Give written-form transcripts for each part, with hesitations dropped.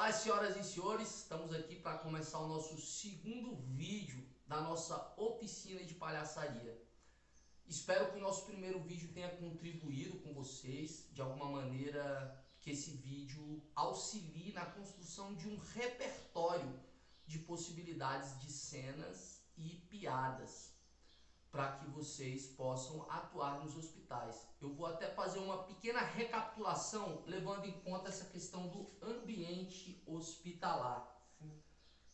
Olá, senhoras e senhores, estamos aqui para começar o nosso segundo vídeo da nossa oficina de palhaçaria. Espero que o nosso primeiro vídeo tenha contribuído com vocês, de alguma maneira que esse vídeo auxilie na construção de um repertório de possibilidades de cenas e piadas, para que vocês possam atuar nos hospitais. Eu vou até fazer uma pequena recapitulação, levando em conta essa questão do ambiente hospitalar.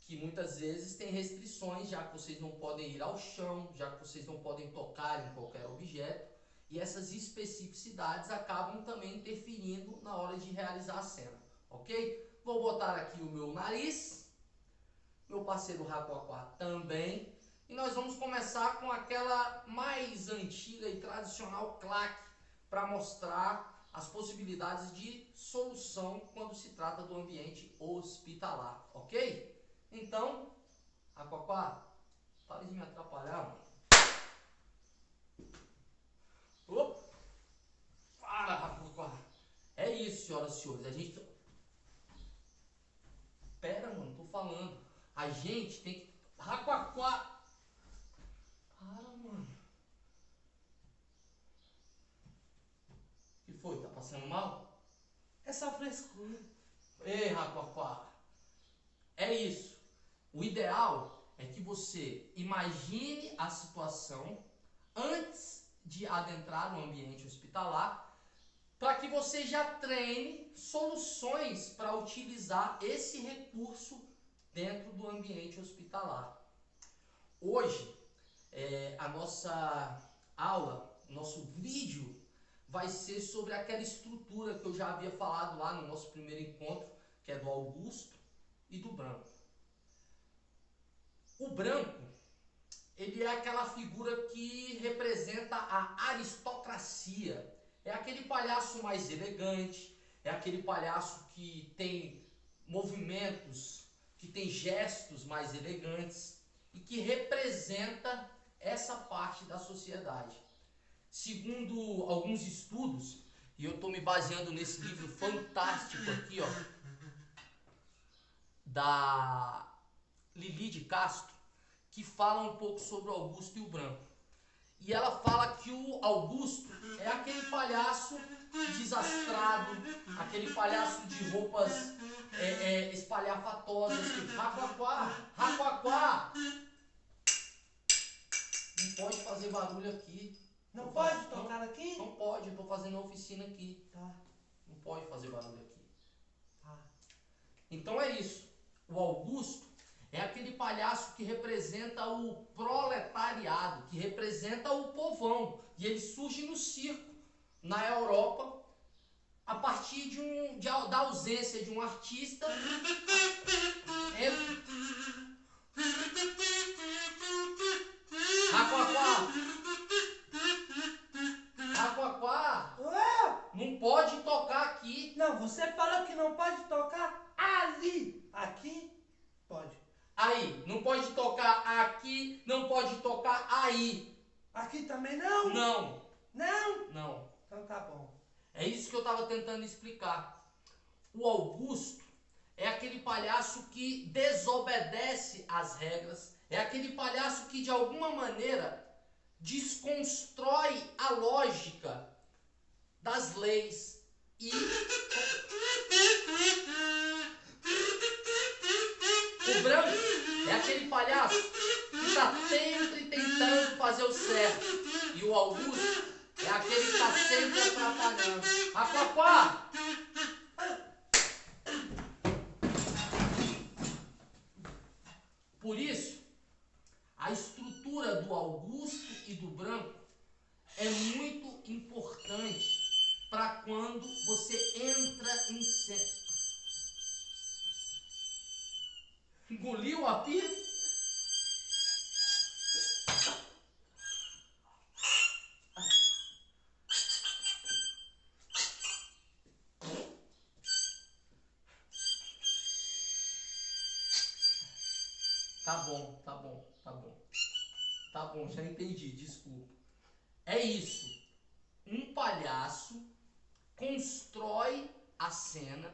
Que muitas vezes tem restrições, já que vocês não podem ir ao chão, já que vocês não podem tocar em qualquer objeto, e essas especificidades acabam também interferindo na hora de realizar a cena, ok? Vou botar aqui o meu nariz, meu parceiro Raquaquá também, e nós vamos começar com aquela mais antiga e tradicional claque para mostrar as possibilidades de solução quando se trata do ambiente hospitalar, ok? Então, Raquaquá, para de me atrapalhar, mano. Opa! Para, Raquaquá. É isso, senhoras e senhores. A gente... Pera, mano, tô falando. A gente tem que... Raquaquá! Para, mano. O que foi? Tá passando mal? É só frescura. Ei, Raquaquá. É isso. O ideal é que você imagine a situação antes de adentrar no ambiente hospitalar, para que você já treine soluções para utilizar esse recurso dentro do ambiente hospitalar. Hoje, a nossa aula, nosso vídeo, vai ser sobre aquela estrutura que eu já havia falado lá no nosso primeiro encontro, que é do Augusto e do Branco. O Branco, ele é aquela figura que representa a aristocracia. É aquele palhaço mais elegante, é aquele palhaço que tem movimentos, que tem gestos mais elegantes e que representa essa parte da sociedade. Segundo alguns estudos, e eu estou me baseando nesse livro fantástico aqui, ó, da Lili de Castro, que fala um pouco sobre o Augusto e o Branco. E ela fala que o Augusto é aquele palhaço desastrado, aquele palhaço de roupas espalhafatosas. Raquaquá, Raquaquá! Não pode fazer barulho aqui. Não pode tocar aqui? Não pode, eu tô fazendo a oficina aqui. Tá. Não pode fazer barulho aqui. Tá. Então é isso. O Augusto é aquele palhaço que representa o proletariado, que representa o povão. E ele surge no circo, na Europa, a partir da ausência de um artista. Raquaquá! Raquaquá! Não pode tocar aqui. Não, você falou que não pode tocar ali. Aqui, pode. Aí, não pode tocar aqui, não pode tocar aí. Aqui também não? Não. Não? Não. Então tá bom. É isso que eu estava tentando explicar. O Augusto é aquele palhaço que desobedece às regras, é aquele palhaço que de alguma maneira desconstrói a lógica das leis e o Branco é aquele palhaço que está sempre tentando fazer o certo, e o Augusto é aquele que está sempre atrapalhando. Raquaquá! Por isso, a estrutura do Augusto e do Branco é muito importante para quando você entra em cena. Engoliu a pia? Tá bom, tá bom, tá bom. Tá bom, já entendi, desculpa. É isso. Um palhaço constrói a cena,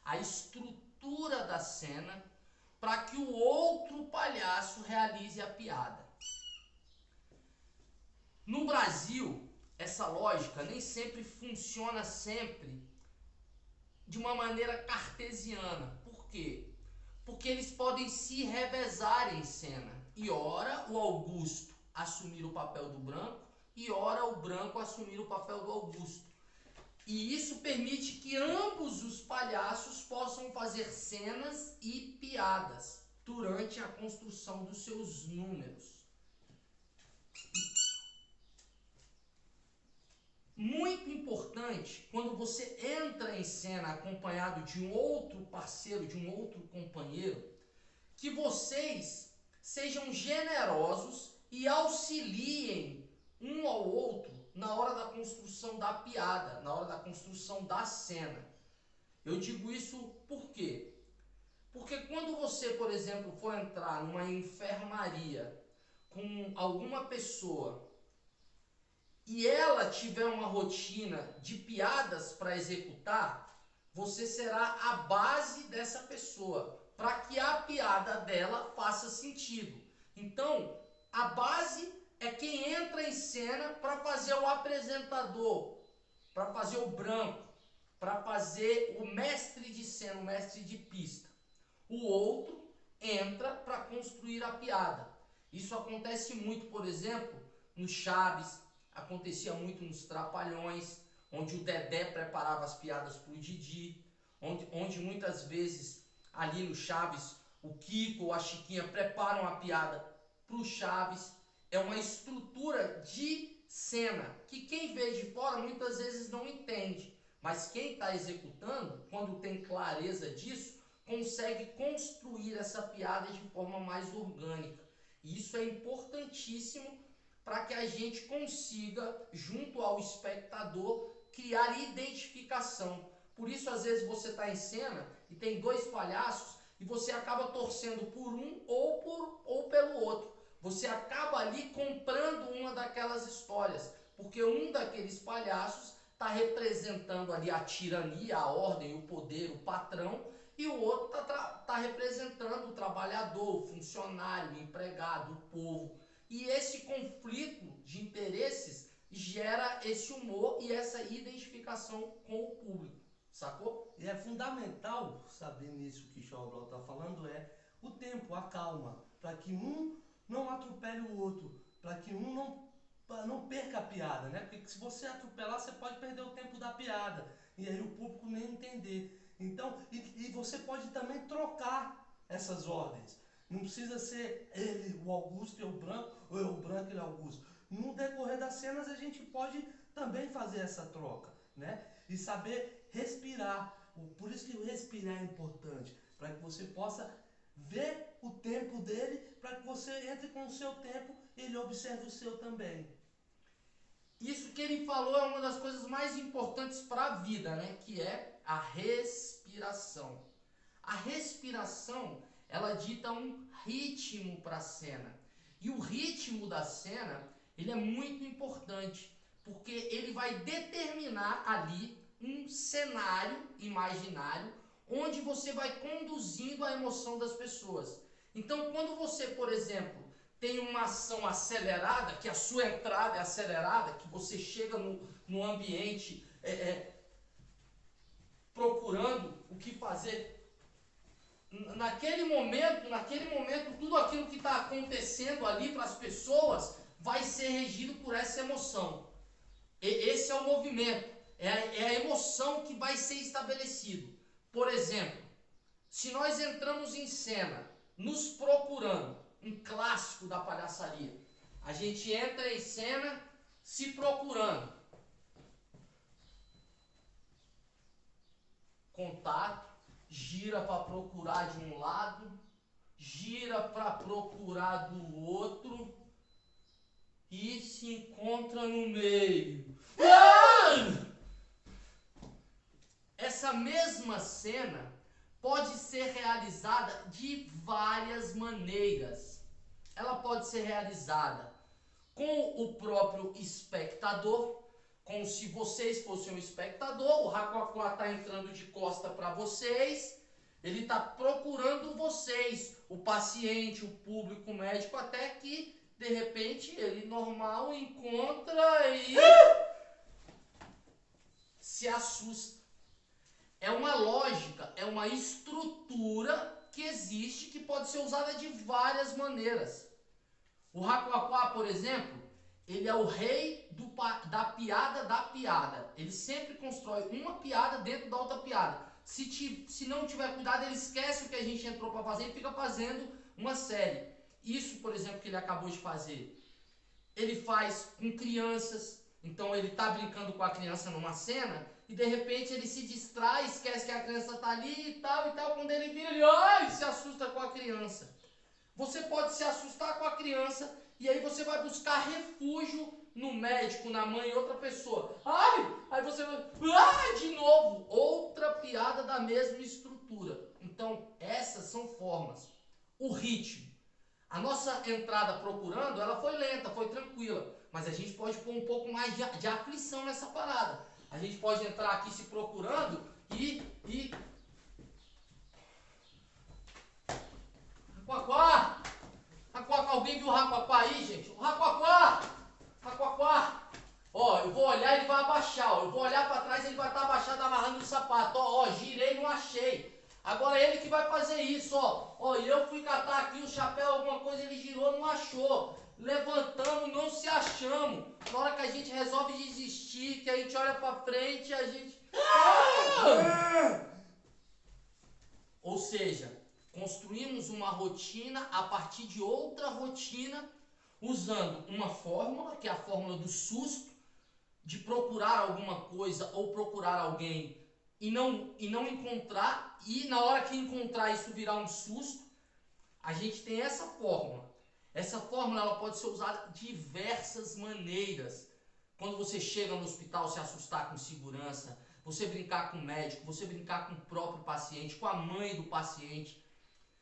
a estrutura da cena para que o outro palhaço realize a piada. No Brasil, essa lógica nem sempre funciona de uma maneira cartesiana. Por quê? Porque eles podem se revezar em cena. E ora o Augusto assumir o papel do branco e ora o branco assumir o papel do Augusto. E isso permite que ambos os palhaços possam fazer cenas e piadas durante a construção dos seus números. Muito importante, quando você entra em cena acompanhado de um outro parceiro, de um outro companheiro, que vocês sejam generosos e auxiliem um ao outro na hora da construção da piada, na hora da construção da cena. Eu digo isso por quê? Porque quando você, por exemplo, for entrar numa enfermaria com alguma pessoa e ela tiver uma rotina de piadas para executar, você será a base dessa pessoa, para que a piada dela faça sentido. Então, a base é quem entra em cena para fazer o apresentador, para fazer o branco, para fazer o mestre de cena, o mestre de pista. O outro entra para construir a piada. Isso acontece muito, por exemplo, no Chaves, acontecia muito nos Trapalhões, onde o Dedé preparava as piadas para o Didi, onde muitas vezes ali no Chaves o Kiko ou a Chiquinha preparam a piada para o Chaves. É uma estrutura de cena que quem vê de fora muitas vezes não entende, mas quem está executando, quando tem clareza disso, consegue construir essa piada de forma mais orgânica. E isso é importantíssimo para que a gente consiga, junto ao espectador, criar identificação. Por isso, às vezes, você está em cena e tem dois palhaços e você acaba torcendo por um ou pelo outro. Você acaba ali comprando uma daquelas histórias, porque um daqueles palhaços está representando ali a tirania, a ordem, o poder, o patrão, e o outro está representando o trabalhador, o funcionário, o empregado, o povo. E esse conflito de interesses gera esse humor e essa identificação com o público, sacou? E é fundamental saber nisso que o Chaubrol está falando, o tempo, a calma, para que um não atropele o outro, para que um não perca a piada, né? Porque se você atropelar, você pode perder o tempo da piada, e aí o público nem entender. Então, e você pode também trocar essas ordens. Não precisa ser ele, o Augusto e o branco, ou eu, o branco e o Augusto. No decorrer das cenas a gente pode também fazer essa troca, né? E saber respirar. Por isso que o respirar é importante, para que você possa ver o tempo dele, para que você entre com o seu tempo e ele observe o seu também. Isso que ele falou é uma das coisas mais importantes para a vida, né? Que é a respiração. A respiração, ela dita um ritmo para a cena. E o ritmo da cena, ele é muito importante, porque ele vai determinar ali um cenário imaginário onde você vai conduzindo a emoção das pessoas. Então, quando você, por exemplo, tem uma ação acelerada, que a sua entrada é acelerada, que você chega no ambiente procurando o que fazer, naquele momento, tudo aquilo que está acontecendo ali para as pessoas vai ser regido por essa emoção. Esse é o movimento, é a emoção que vai ser estabelecido. Por exemplo, se nós entramos em cena nos procurando, um clássico da palhaçaria, a gente entra em cena se procurando. Contato, gira para procurar de um lado, gira para procurar do outro e se encontra no meio. Essa mesma cena pode ser realizada de várias maneiras. Ela pode ser realizada com o próprio espectador, como se vocês fossem um espectador, o Racoacá está entrando de costa para vocês, Ele está procurando vocês, o paciente, o público, o médico, até que, de repente, ele normal encontra e se assusta. É uma lógica, é uma estrutura que existe, que pode ser usada de várias maneiras. O Rakuakuá, por exemplo, ele é o rei da piada. Ele sempre constrói uma piada dentro da outra piada. Se não tiver cuidado, ele esquece o que a gente entrou para fazer e fica fazendo uma série. Isso, por exemplo, que ele acabou de fazer, ele faz com crianças. Então ele está brincando com a criança numa cena e de repente ele se distrai, esquece que a criança está ali e tal. Quando ele vira, ele se assusta com a criança. Você pode se assustar com a criança e aí você vai buscar refúgio no médico, na mãe e outra pessoa. Aí você vai, de novo, outra piada da mesma estrutura. Então, essas são formas. O ritmo. A nossa entrada procurando, ela foi lenta, foi tranquila. Mas a gente pode pôr um pouco mais de aflição nessa parada. A gente pode entrar aqui se procurando e Rakuakuá! Rakuakuá, alguém viu o Rakuakuá aí, gente? O Rakuakuá! Rakuakuá! Ó, eu vou olhar, ele vai abaixar. Ó. Eu vou olhar para trás, ele vai estar abaixado, amarrando o sapato. Ó, girei, não achei. Agora ele que vai fazer isso, ó. Ó, eu fui catar aqui o chapéu, alguma coisa, ele girou, não achou. Levantamos, não se achamos. Na hora que a gente resolve desistir, que a gente olha para frente, a gente... Ou seja, construímos uma rotina a partir de outra rotina, usando uma fórmula, que é a fórmula do susto, de procurar alguma coisa ou procurar alguém e não encontrar, e na hora que encontrar isso virar um susto. A gente tem essa fórmula. Essa fórmula ela pode ser usada de diversas maneiras. Quando você chega no hospital, se assustar com segurança, você brincar com o médico, você brincar com o próprio paciente, com a mãe do paciente.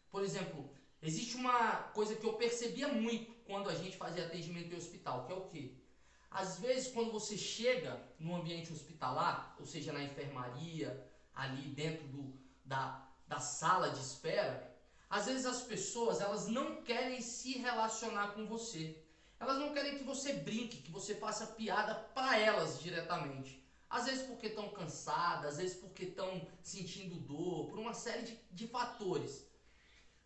Por exemplo, existe uma coisa que eu percebia muito quando a gente fazia atendimento em hospital, que é o quê? Às vezes, quando você chega no ambiente hospitalar, ou seja, na enfermaria, ali dentro da sala de espera, às vezes as pessoas elas não querem se relacionar com você. Elas não querem que você brinque, que você faça piada para elas diretamente. Às vezes porque estão cansadas, às vezes porque estão sentindo dor, por uma série de fatores.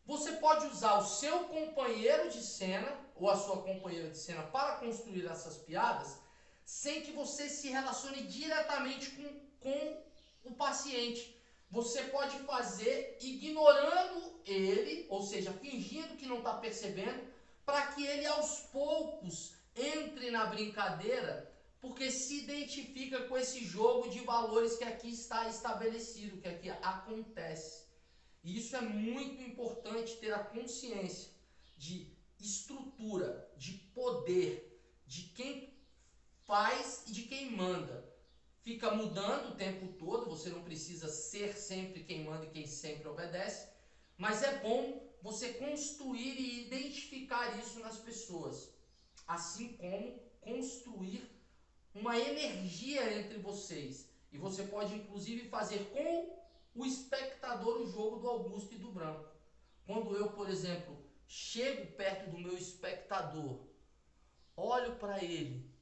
Você pode usar o seu companheiro de cena ou a sua companheira de cena para construir essas piadas sem que você se relacione diretamente com o paciente. Você pode fazer ignorando ele, ou seja, fingindo que não está percebendo, para que ele aos poucos entre na brincadeira, porque se identifica com esse jogo de valores que aqui está estabelecido, que aqui acontece. E isso é muito importante, ter a consciência de estrutura, de poder, de quem faz e de quem manda. Fica mudando o tempo todo, você não precisa ser sempre quem manda e quem sempre obedece, mas é bom você construir e identificar isso nas pessoas, assim como construir uma energia entre vocês. E você pode inclusive fazer com o espectador o jogo do Augusto e do Branco. Quando eu, por exemplo, chego perto do meu espectador, olho para ele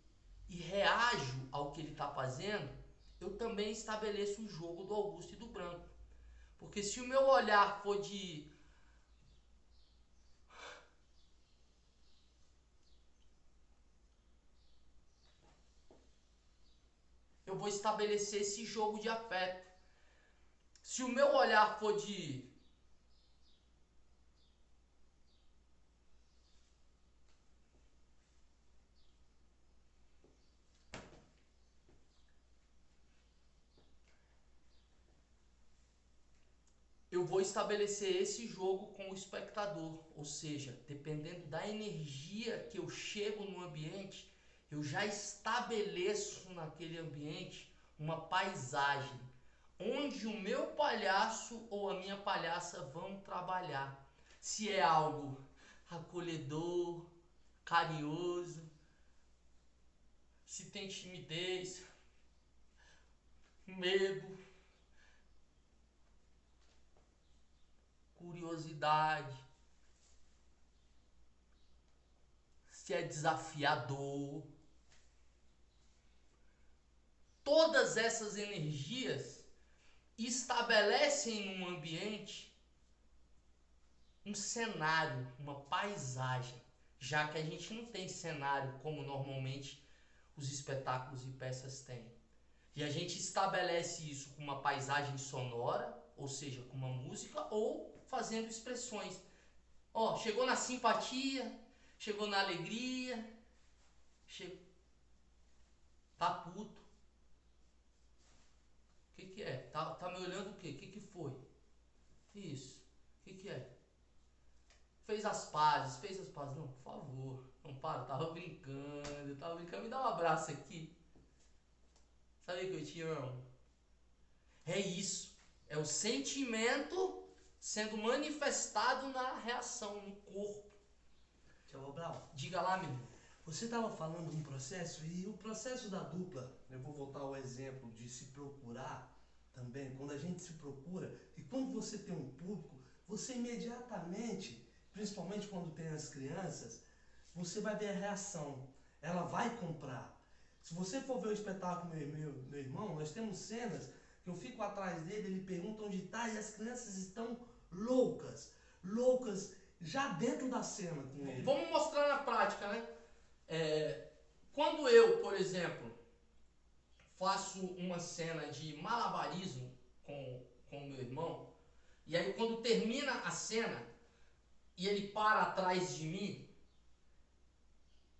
e reajo ao que ele está fazendo, eu também estabeleço o jogo do Augusto e do Branco. Porque se o meu olhar for de... eu vou estabelecer esse jogo de afeto. Se o meu olhar for de... eu vou estabelecer esse jogo com o espectador. Ou seja, dependendo da energia que eu chego no ambiente, eu já estabeleço naquele ambiente uma paisagem onde o meu palhaço ou a minha palhaça vão trabalhar. Se é algo acolhedor, carinhoso, se tem timidez, medo, dificuldade, se é desafiador. Todas essas energias estabelecem num ambiente um cenário, uma paisagem, já que a gente não tem cenário como normalmente os espetáculos e peças têm. E a gente estabelece isso com uma paisagem sonora, ou seja, com uma música, ou fazendo expressões. Ó, chegou na simpatia, chegou na alegria, tá puto. O que é? Tá me olhando o quê? O que foi? Isso. O que é? Fez as pazes. Não, por favor. Não para, eu tava brincando. Me dá um abraço aqui. Sabe que eu te amo? É isso. É o sentimento sendo manifestado na reação, no corpo. Tchau, Brau. Diga lá, meu irmão. Você estava falando de um processo, e o processo da dupla, eu vou voltar ao exemplo de se procurar também. Quando a gente se procura, e quando você tem um público, você imediatamente, principalmente quando tem as crianças, você vai ver a reação. Ela vai comprar. Se você for ver o espetáculo meu irmão, nós temos cenas que eu fico atrás dele, ele pergunta onde está, e as crianças estão loucas já dentro da cena com ele. Vamos mostrar na prática, né? Quando eu, por exemplo, faço uma cena de malabarismo com o meu irmão, e aí quando termina a cena e ele para atrás de mim,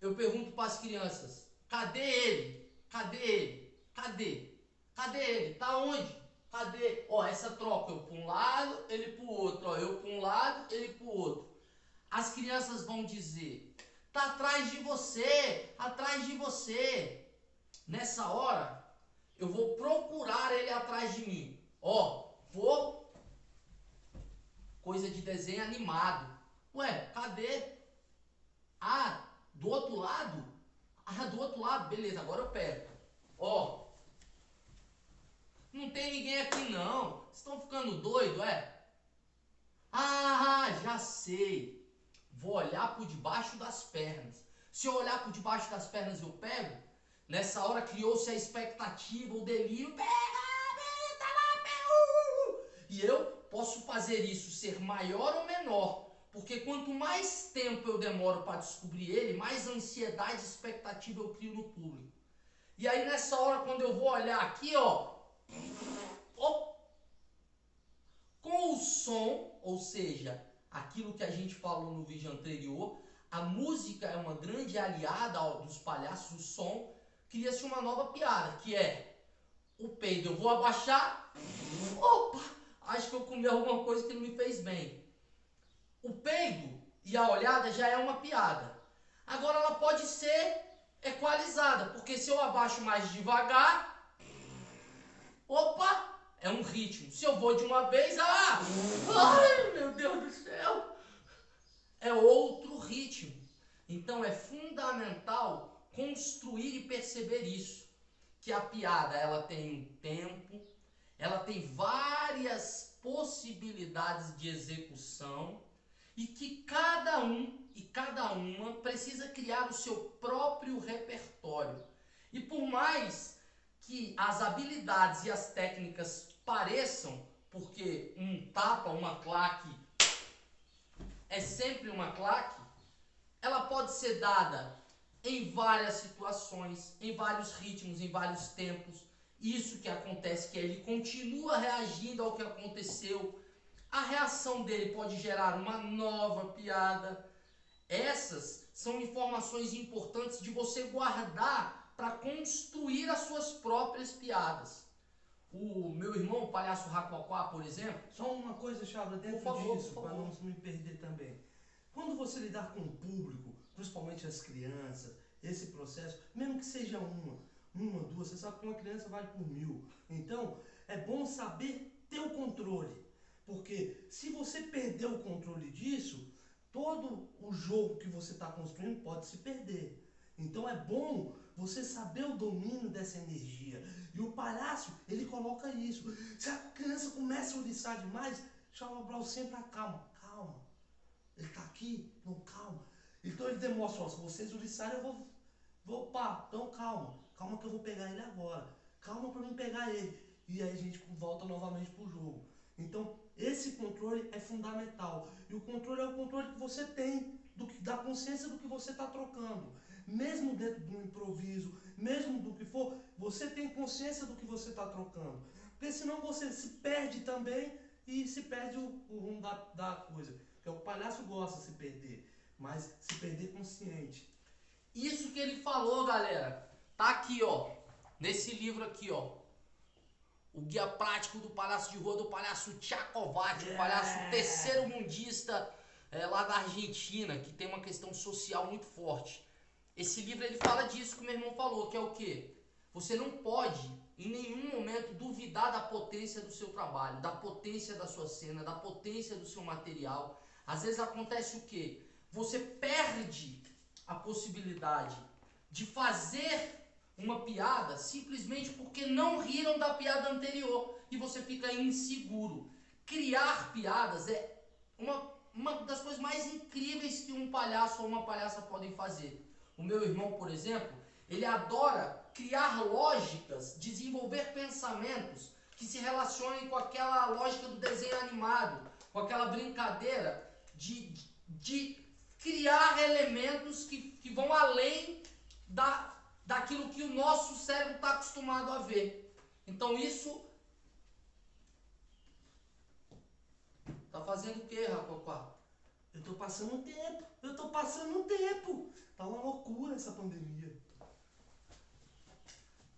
eu pergunto para as crianças: cadê ele? Cadê ele? Cadê ele? Tá onde? Cadê? Ó, essa troca, eu para um lado, ele para o outro. Ó, eu para um lado, ele para o outro. As crianças vão dizer: tá atrás de você, atrás de você. Nessa hora, eu vou procurar ele atrás de mim. Ó, vou... Coisa de desenho animado. Ué, cadê? Ah, do outro lado? Ah, do outro lado, beleza, agora eu pego. Ó, não tem ninguém aqui não. Vocês estão ficando doido, é? Ah, já sei. Vou olhar por debaixo das pernas. Se eu olhar por debaixo das pernas, eu pego. Nessa hora criou-se a expectativa, o delírio. Pega, tá lá, pega. E eu posso fazer isso ser maior ou menor. Porque quanto mais tempo eu demoro para descobrir ele, mais ansiedade e expectativa eu crio no público. E aí nessa hora, quando eu vou olhar aqui, ó, com o som, ou seja, aquilo que a gente falou no vídeo anterior, a música é uma grande aliada dos palhaços, o som, cria-se uma nova piada, que é o peido. Eu vou abaixar, opa, acho que eu comi alguma coisa que não me fez bem. O peido e a olhada já é uma piada. Agora ela pode ser equalizada, porque se eu abaixo mais devagar, opa, é um ritmo. Se eu vou de uma vez, ai meu Deus do céu, é outro ritmo. Então é fundamental construir e perceber isso, que a piada ela tem um tempo, ela tem várias possibilidades de execução e que cada um e cada uma precisa criar o seu próprio repertório. E por mais que as habilidades e as técnicas pareçam, porque um tapa, uma claque é sempre uma claque, ela pode ser dada em várias situações, em vários ritmos, em vários tempos. Isso que acontece, que ele continua reagindo ao que aconteceu. A reação dele pode gerar uma nova piada. Essas são informações importantes de você guardar para construir as suas próprias piadas. O meu irmão, o palhaço Raquaquá, por exemplo... Só uma coisa, Chabra, dentro disso, para não me perder também. Quando você lidar com o público, principalmente as crianças, esse processo, mesmo que seja uma, duas, você sabe que uma criança vale por 1000. Então, é bom saber ter o controle. Porque se você perder o controle disso, todo o jogo que você está construindo pode se perder. Então é bom você saber o domínio dessa energia. E o palhaço, ele coloca isso. Se a criança começa a ouriçar demais, Charles Brown sempre acalma. calma. Ele tá aqui, não, calma. Então ele demonstra, ó, se vocês uliçarem, eu vou, pá, então calma. Calma que eu vou pegar ele agora. Calma pra mim pegar ele. E aí a gente volta novamente pro jogo. Então, esse controle é fundamental. E o controle é o controle que você tem, da consciência do que você está trocando. Mesmo dentro do improviso, mesmo do que for, você tem consciência do que você está trocando. Porque senão você se perde também e se perde o rumo da coisa. Porque o palhaço gosta de se perder, mas se perder consciente. Isso que ele falou, galera, tá aqui, ó, nesse livro aqui, ó. O Guia Prático do Palhaço de Rua, do palhaço Tchaikovsky, o palhaço terceiro mundista lá da Argentina, que tem uma questão social muito forte. Esse livro ele fala disso que o meu irmão falou, que é o quê? Você não pode, em nenhum momento, duvidar da potência do seu trabalho, da potência da sua cena, da potência do seu material. Às vezes acontece o quê? Você perde a possibilidade de fazer uma piada simplesmente porque não riram da piada anterior e você fica inseguro. Criar piadas é uma das coisas mais incríveis que um palhaço ou uma palhaça podem fazer. O meu irmão, por exemplo, ele adora criar lógicas, desenvolver pensamentos que se relacionem com aquela lógica do desenho animado, com aquela brincadeira de criar elementos que vão além daquilo que o nosso cérebro está acostumado a ver. Então isso tá fazendo o que, Rapopá? Eu tô passando um tempo. Tá uma loucura essa pandemia.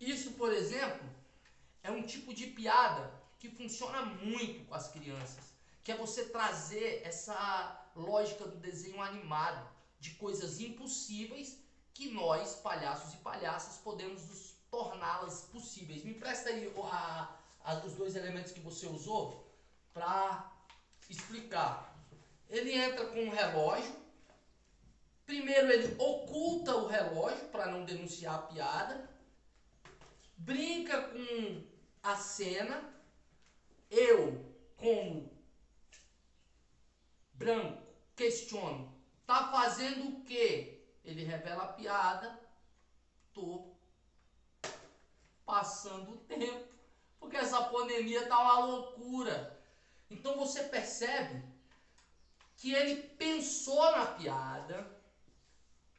Isso, por exemplo, é um tipo de piada que funciona muito com as crianças, que é você trazer essa lógica do desenho animado, de coisas impossíveis que nós, palhaços e palhaças, podemos nos torná-las possíveis. Me empresta aí os dois elementos que você usou para explicar. Ele entra com um relógio. Primeiro ele oculta o relógio para não denunciar a piada. Brinca com a cena. Eu, como branco, questiono. Tá fazendo o quê? Ele revela a piada. Tô passando o tempo, porque essa pandemia tá uma loucura. Então você percebe que ele pensou na piada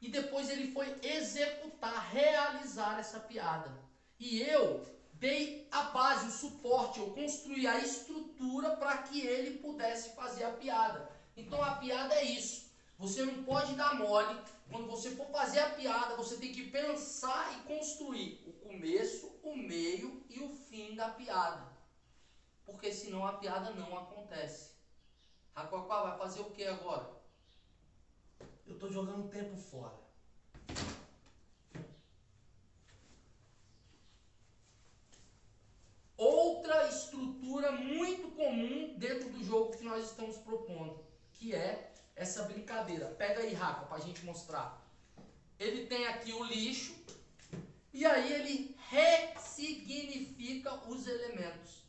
e depois ele foi executar, realizar essa piada. E eu dei a base, o suporte, eu construí a estrutura para que ele pudesse fazer a piada. Então a piada é isso. Você não pode dar mole. Quando você for fazer a piada, você tem que pensar e construir o começo, o meio e o fim da piada. Porque senão a piada não acontece. Raquacá vai fazer o que agora? Eu tô jogando tempo fora. Outra estrutura muito comum dentro do jogo que nós estamos propondo, que é essa brincadeira. Pega aí, Rafa, pra gente mostrar. Ele tem aqui o lixo e aí ele ressignifica os elementos.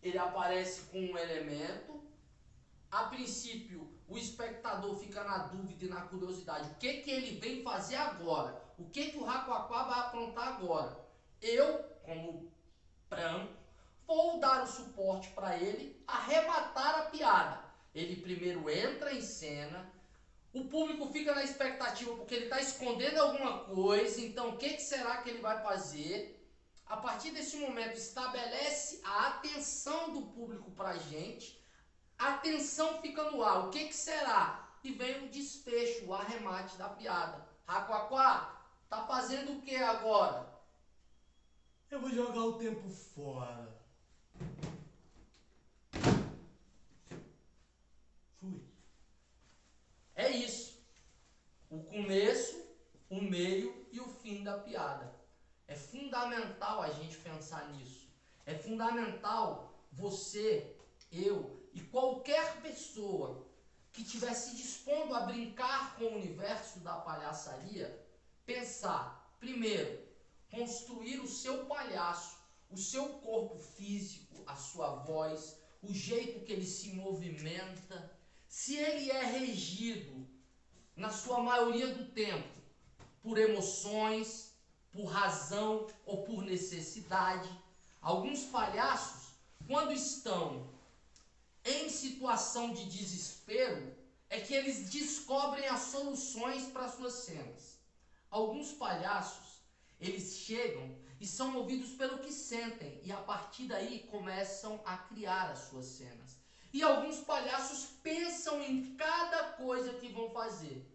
Ele aparece com um elemento. A princípio, o espectador fica na dúvida e na curiosidade. O que ele vem fazer agora? O que o Raquacá vai aprontar agora? Eu, como branco, vou dar o suporte para ele arrematar a piada. Ele primeiro entra em cena, o público fica na expectativa porque ele está escondendo alguma coisa, então o que será que ele vai fazer? A partir desse momento estabelece a atenção do público para a gente, a atenção fica no ar, o que será? E vem o desfecho, o arremate da piada. Raquacá, tá fazendo o que agora? Eu vou jogar o tempo fora. Fui. É isso. O começo, o meio e o fim da piada. É fundamental a gente pensar nisso. É fundamental você, eu e qualquer pessoa que estiver se dispondo a brincar com o universo da palhaçaria, pensar, primeiro, construir o seu palhaço, o seu corpo físico, a sua voz, o jeito que ele se movimenta, se ele é regido, na sua maioria do tempo, por emoções, por razão ou por necessidade, alguns palhaços, quando estão em situação de desespero, é que eles descobrem as soluções para suas cenas. Alguns palhaços, eles chegam e são movidos pelo que sentem e a partir daí começam a criar as suas cenas. E alguns palhaços pensam em cada coisa que vão fazer.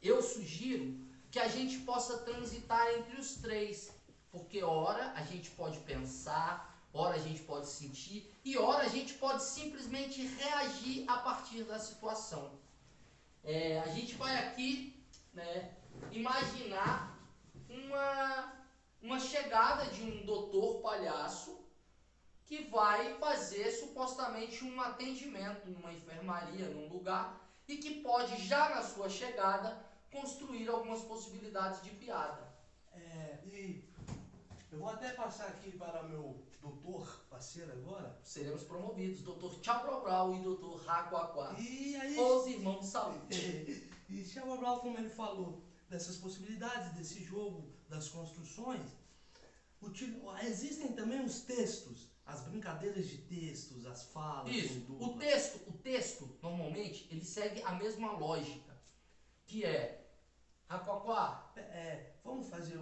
Eu sugiro que a gente possa transitar entre os três, porque ora a gente pode pensar, ora a gente pode sentir e ora a gente pode simplesmente reagir a partir da situação. A gente vai aqui, né, imaginar uma chegada de um doutor palhaço que vai fazer supostamente um atendimento numa enfermaria, num lugar, e que pode já na sua chegada construir algumas possibilidades de piada. E eu vou até passar aqui para meu doutor parceiro agora. Seremos promovidos, doutor Tchau Brau e doutor Raquaquá. E aí? Os irmãos de saúde. E Tchau Brau, como ele falou, dessas possibilidades, desse jogo, das construções, existem também os textos, as brincadeiras de textos, as falas. Isso, o texto, normalmente, ele segue a mesma lógica, que é, Raquaquá, vamos fazer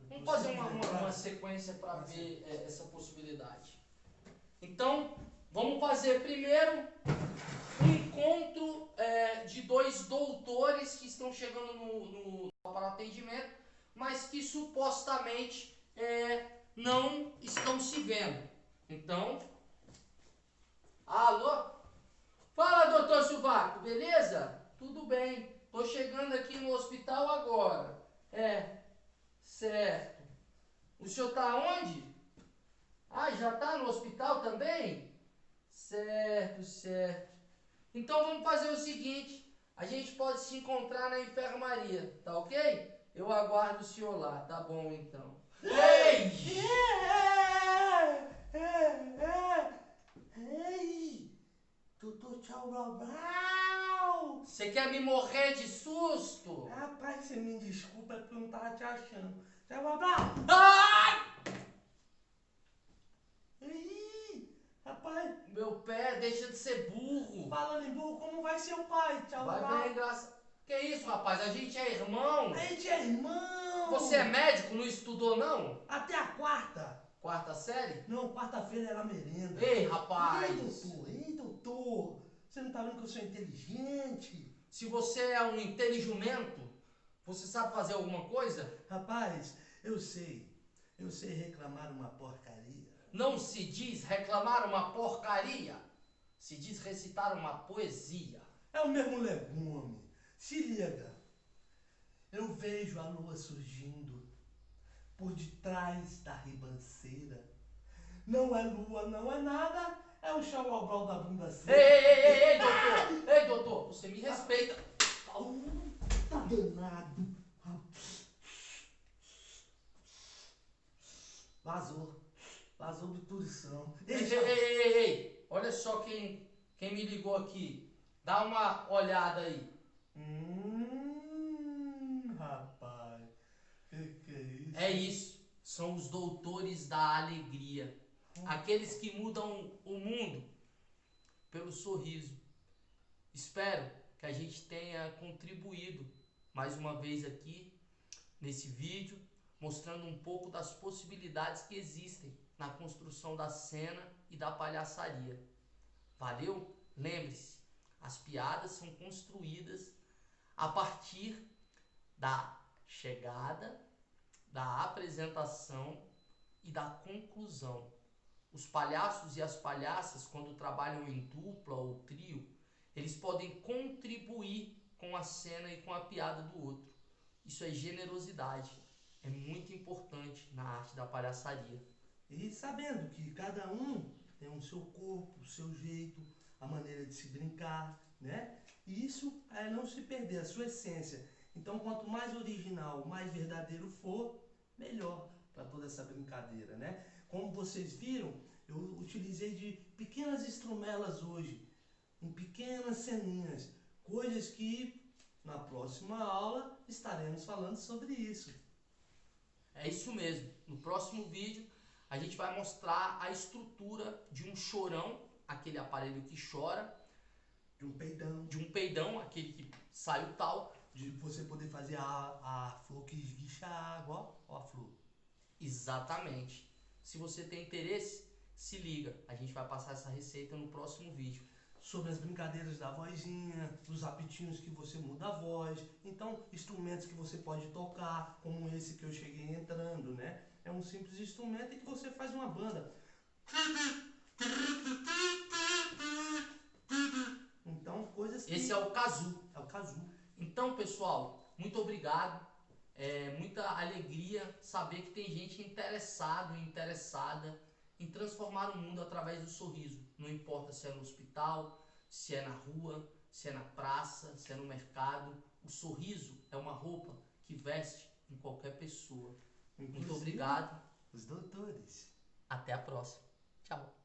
vamos fazer uma sequência para ver essa possibilidade. Então, vamos fazer primeiro um encontro de dois doutores que estão chegando para atendimento, mas que supostamente não estão se vendo. Então, alô? Fala, doutor Silvaco, beleza? Tudo bem, tô chegando aqui no hospital agora. Certo. O senhor tá onde? Ah, já tá no hospital também? Certo. Então vamos fazer o seguinte, a gente pode se encontrar na enfermaria, tá ok? Eu aguardo o senhor lá, tá bom então. Ei! Ei! Doutor Tchau Brau! Você quer me morrer de susto? Rapaz, você me desculpa, é porque eu não tava te achando. Tchau Brau! Ai! Ei! Rapaz! Meu pé, deixa de ser burro. Falando em burro, como vai seu pai? Tchau Brau! Vai bem, graça. Que isso, rapaz? A gente é irmão. A gente é irmão! Você é médico, não estudou não? Até a quarta! Quarta série? Não, quarta-feira era merenda. Ei, rapaz! Ei, doutor! Você não tá vendo que eu sou inteligente? Se você é um inteligumento, você sabe fazer alguma coisa? Rapaz, eu sei reclamar uma porcaria. Não se diz reclamar uma porcaria, se diz recitar uma poesia. É o mesmo legume. Se liga, eu vejo a lua surgindo por detrás da ribanceira. Não é lua, não é nada, é o Tchau da bunda seca. Ei, doutor! Ei, doutor, você me respeita. Tá danado. Vazou do turição. Ei, olha só quem me ligou aqui. Dá uma olhada aí. Rapaz, que é isso? É isso, são os doutores da alegria. Aqueles que mudam o mundo pelo sorriso. Espero que a gente tenha contribuído mais uma vez aqui nesse vídeo, mostrando um pouco das possibilidades que existem na construção da cena e da palhaçaria. Valeu? Lembre-se, as piadas são construídas a partir da chegada, da apresentação e da conclusão. Os palhaços e as palhaças, quando trabalham em dupla ou trio, eles podem contribuir com a cena e com a piada do outro. Isso é generosidade. É muito importante na arte da palhaçaria. E sabendo que cada um tem o seu corpo, o seu jeito, a maneira de se brincar, né? E isso é não se perder, a sua essência. Então, quanto mais original, mais verdadeiro for, melhor para toda essa brincadeira, né? Como vocês viram, eu utilizei de pequenas estrumelas hoje, em pequenas ceninhas, coisas que na próxima aula estaremos falando sobre isso. É isso mesmo. No próximo vídeo a gente vai mostrar a estrutura de um chorão, aquele aparelho que chora, De um peidão, aquele que sai o tal, de você poder fazer a flor que esguicha a água, ó a flor. Exatamente. Se você tem interesse, se liga. A gente vai passar essa receita no próximo vídeo. Sobre as brincadeiras da vozinha, dos apitinhos que você muda a voz, então instrumentos que você pode tocar, como esse que eu cheguei entrando, né? É um simples instrumento em que você faz uma banda. Então, coisas que... Esse é o kazoo. É o kazoo. Então, pessoal, muito obrigado. É muita alegria saber que tem gente interessado e interessada em transformar o mundo através do sorriso. Não importa se é no hospital, se é na rua, se é na praça, se é no mercado. O sorriso é uma roupa que veste em qualquer pessoa. Inclusive, Muito obrigado. os doutores. Até a próxima. Tchau.